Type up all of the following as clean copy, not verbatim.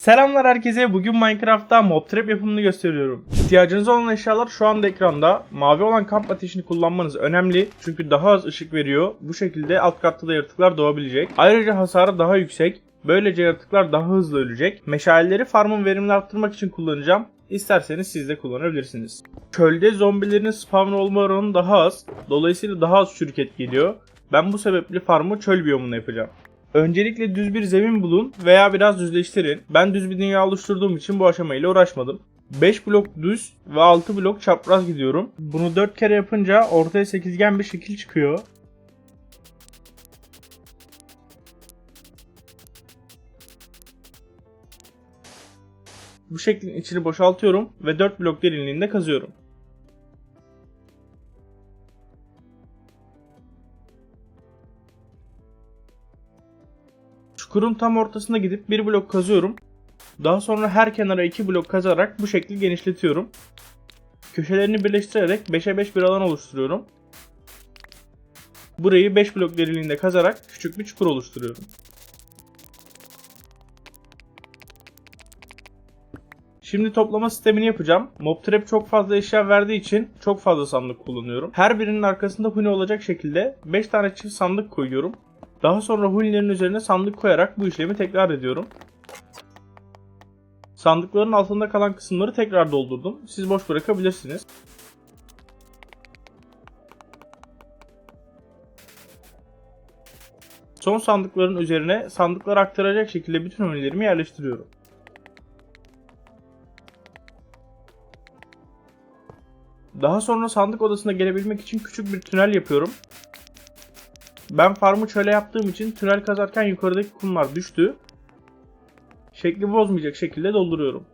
Selamlar herkese. Bugün Minecraft'ta mob trap yapımını gösteriyorum. İhtiyacınız olan eşyalar şu anda ekranda. Mavi olan kamp ateşini kullanmanız önemli. Çünkü daha az ışık veriyor. Bu şekilde alt katta da yaratıklar doğabilecek. Ayrıca hasarı daha yüksek. Böylece yaratıklar daha hızlı ölecek. Meşaleleri farmın verimini arttırmak için kullanacağım. İsterseniz siz de kullanabilirsiniz. Çölde zombilerin spawn olma oranı daha az. Dolayısıyla daha az çürük geliyor. Ben bu sebeple farmı çöl biyomuna yapacağım. Öncelikle düz bir zemin bulun veya biraz düzleştirin. Ben düz bir dünya oluşturduğum için bu aşamayla uğraşmadım. 5 blok düz ve 6 blok çapraz gidiyorum. Bunu 4 kere yapınca ortaya sekizgen bir şekil çıkıyor. Bu şeklin içini boşaltıyorum ve 4 blok derinliğinde kazıyorum. Çukurun tam ortasına gidip bir blok kazıyorum. Daha sonra her kenara 2 blok kazarak bu şekli genişletiyorum. Köşelerini birleştirerek 5'e 5 bir alan oluşturuyorum. Burayı 5 blok derinliğinde kazarak küçük bir çukur oluşturuyorum. Şimdi toplama sistemini yapacağım. Mob trap çok fazla eşya verdiği için çok fazla sandık kullanıyorum. Her birinin arkasında huni olacak şekilde 5 tane çift sandık koyuyorum. Daha sonra hunilerin üzerine sandık koyarak bu işlemi tekrar ediyorum. Sandıkların altında kalan kısımları tekrar doldurdum. Siz boş bırakabilirsiniz. Son sandıkların üzerine sandıkları aktaracak şekilde bütün hunilerimi yerleştiriyorum. Daha sonra sandık odasına gelebilmek için küçük bir tünel yapıyorum. Ben farmı çöle yaptığım için tünel kazarken yukarıdaki kumlar düştü. Şekli bozmayacak şekilde dolduruyorum.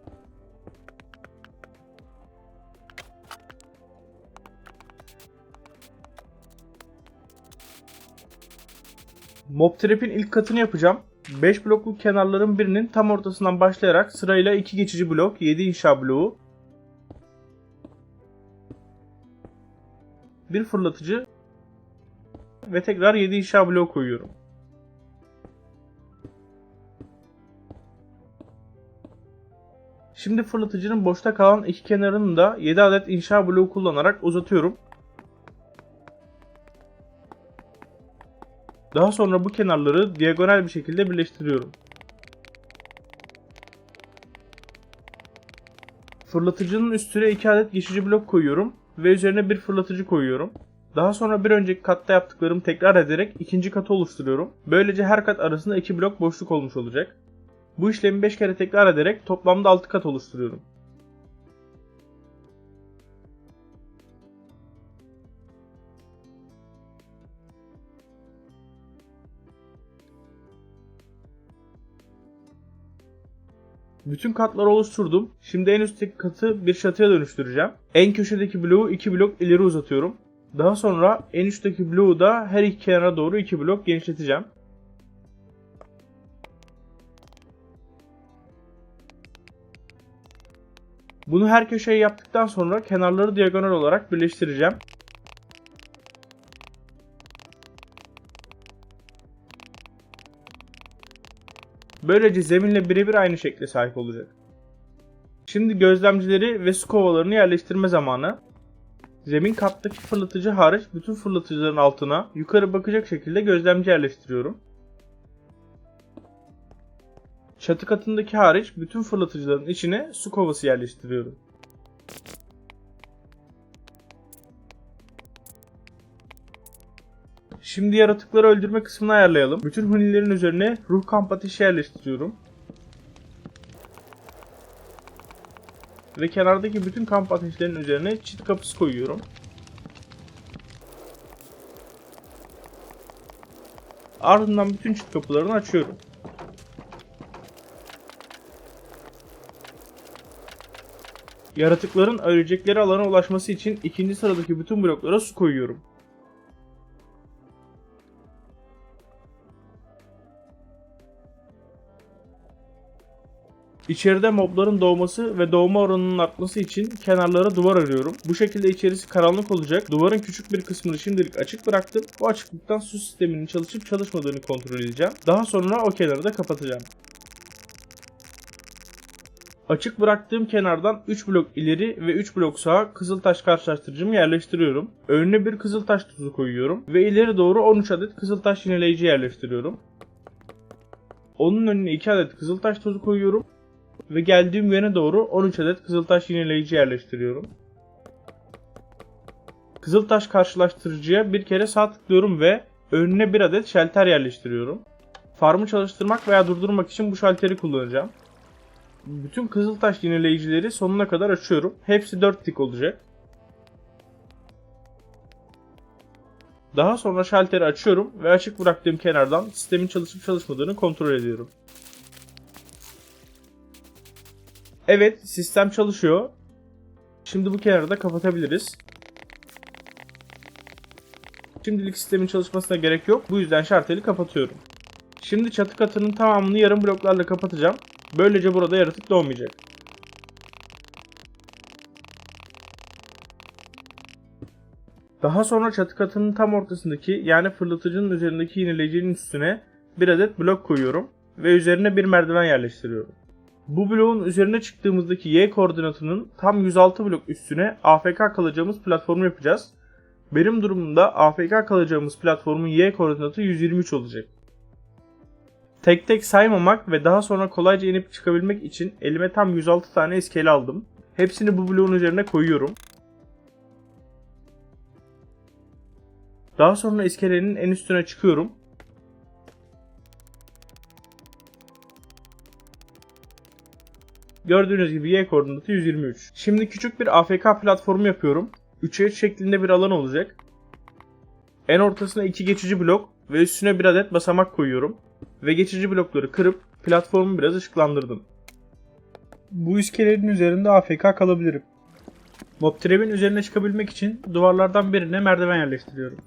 Mob trap'in ilk katını yapacağım. 5 blokluk kenarların birinin tam ortasından başlayarak sırayla 2 geçici blok, 7 inşa bloğu, bir fırlatıcı ve tekrar 7 inşa bloğu koyuyorum. Şimdi fırlatıcının boşta kalan iki kenarını da 7 adet inşa bloğu kullanarak uzatıyorum. Daha sonra bu kenarları diagonal bir şekilde birleştiriyorum. Fırlatıcının üstüne 2 adet geçici blok koyuyorum ve üzerine bir fırlatıcı koyuyorum. Daha sonra bir önceki katta yaptıklarımı tekrar ederek ikinci katı oluşturuyorum. Böylece her kat arasında 2 blok boşluk olmuş olacak. Bu işlemi 5 kere tekrar ederek toplamda 6 kat oluşturuyorum. Bütün katları oluşturdum. Şimdi en üstteki katı bir çatıya dönüştüreceğim. En köşedeki bloğu 2 blok ileri uzatıyorum. Daha sonra en üstteki bloğu da her iki kenara doğru 2 blok genişleteceğim. Bunu her köşeye yaptıktan sonra kenarları diagonal olarak birleştireceğim. Böylece zeminle birebir aynı şekle sahip olacak. Şimdi gözlemcileri ve su kovalarını yerleştirme zamanı. Zemin kattaki fırlatıcı hariç bütün fırlatıcıların altına yukarı bakacak şekilde gözlemci yerleştiriyorum. Çatı katındaki hariç bütün fırlatıcıların içine su kovası yerleştiriyorum. Şimdi yaratıkları öldürme kısmını ayarlayalım. Bütün hunilerin üzerine ruh kamp ateşi yerleştiriyorum. Ve kenardaki bütün kamp ateşlerinin üzerine çit kapısı koyuyorum. Ardından bütün çit kapılarını açıyorum. Yaratıkların ölecekleri alana ulaşması için ikinci sıradaki bütün bloklara su koyuyorum. İçeride mobların doğması ve doğma oranının artması için kenarlara duvar arıyorum. Bu şekilde içerisi karanlık olacak. Duvarın küçük bir kısmını şimdilik açık bıraktım. Bu açıklıktan su sisteminin çalışıp çalışmadığını kontrol edeceğim. Daha sonra o kenarı da kapatacağım. Açık bıraktığım kenardan 3 blok ileri ve 3 blok sağa kızıltaş karşılaştırıcımı yerleştiriyorum. Önüne bir kızıltaş tuzu koyuyorum ve ileri doğru 13 adet kızıltaş yineleyici yerleştiriyorum. Onun önüne 2 adet kızıltaş tozu koyuyorum ve geldiğim yöne doğru 13 adet kızıltaş yineleyici yerleştiriyorum. Kızıltaş karşılaştırıcıya bir kere sağ tıklıyorum ve önüne bir adet şalter yerleştiriyorum. Farmı çalıştırmak veya durdurmak için bu şalteri kullanacağım. Bütün kızıltaş yineleyicileri sonuna kadar açıyorum. Hepsi 4 tik olacak. Daha sonra şalteri açıyorum ve açık bıraktığım kenardan sistemin çalışıp çalışmadığını kontrol ediyorum. Evet, sistem çalışıyor. Şimdi bu kenarı da kapatabiliriz. Şimdilik sistemin çalışmasına gerek yok. Bu yüzden şalteri kapatıyorum. Şimdi çatı katının tamamını yarım bloklarla kapatacağım. Böylece burada yaratık doğmayacak. Daha sonra çatı katının tam ortasındaki yani fırlatıcının üzerindeki yineleyicinin üstüne bir adet blok koyuyorum ve üzerine bir merdiven yerleştiriyorum. Bu bloğun üzerine çıktığımızdaki Y koordinatının tam 106 blok üstüne AFK kalacağımız platformu yapacağız. Benim durumumda AFK kalacağımız platformun Y koordinatı 123 olacak. Tek tek saymamak ve daha sonra kolayca inip çıkabilmek için elime tam 106 tane iskele aldım. Hepsini bu bloğun üzerine koyuyorum. Daha sonra iskelenin en üstüne çıkıyorum. Gördüğünüz gibi Y koordinatı 123. Şimdi küçük bir AFK platformu yapıyorum. 3'e 3 şeklinde bir alan olacak. En ortasına 2 geçici blok ve üstüne bir adet basamak koyuyorum. Ve geçici blokları kırıp platformu biraz ışıklandırdım. Bu iskelenin üzerinde AFK kalabilirim. Mob Trap'in üzerine çıkabilmek için duvarlardan birine merdiven yerleştiriyorum.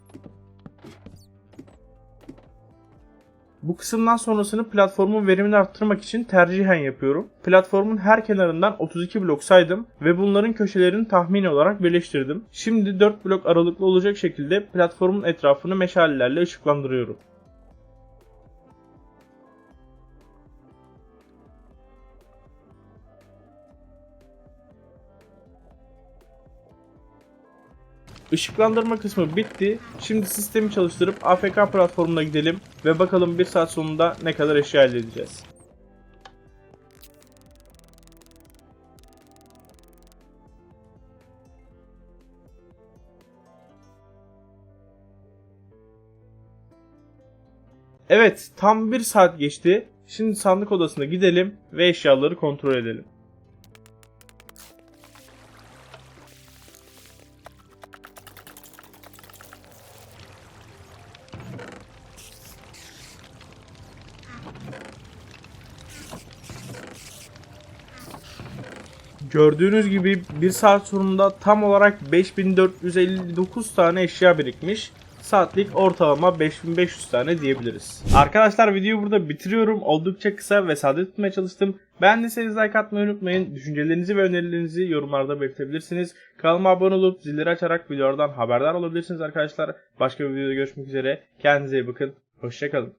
Bu kısımdan sonrasını platformun verimini arttırmak için tercihen yapıyorum. Platformun her kenarından 32 blok saydım ve bunların köşelerini tahmini olarak birleştirdim. Şimdi 4 blok aralıklı olacak şekilde platformun etrafını meşalelerle ışıklandırıyorum. Işıklandırma kısmı bitti. Şimdi sistemi çalıştırıp AFK platformuna gidelim ve bakalım bir saat sonunda ne kadar eşya elde edeceğiz. Evet, tam bir saat geçti. Şimdi sandık odasına gidelim ve eşyaları kontrol edelim. Gördüğünüz gibi bir saat sonunda tam olarak 5459 tane eşya birikmiş. Saatlik ortalama 5500 tane diyebiliriz. Arkadaşlar videoyu burada bitiriyorum. Oldukça kısa ve sade tutmaya çalıştım. Beğendiyseniz like atmayı unutmayın. Düşüncelerinizi ve önerilerinizi yorumlarda belirtebilirsiniz. Kanalıma abone olup zilleri açarak videolardan haberdar olabilirsiniz arkadaşlar. Başka bir videoda görüşmek üzere. Kendinize iyi bakın. Hoşça kalın.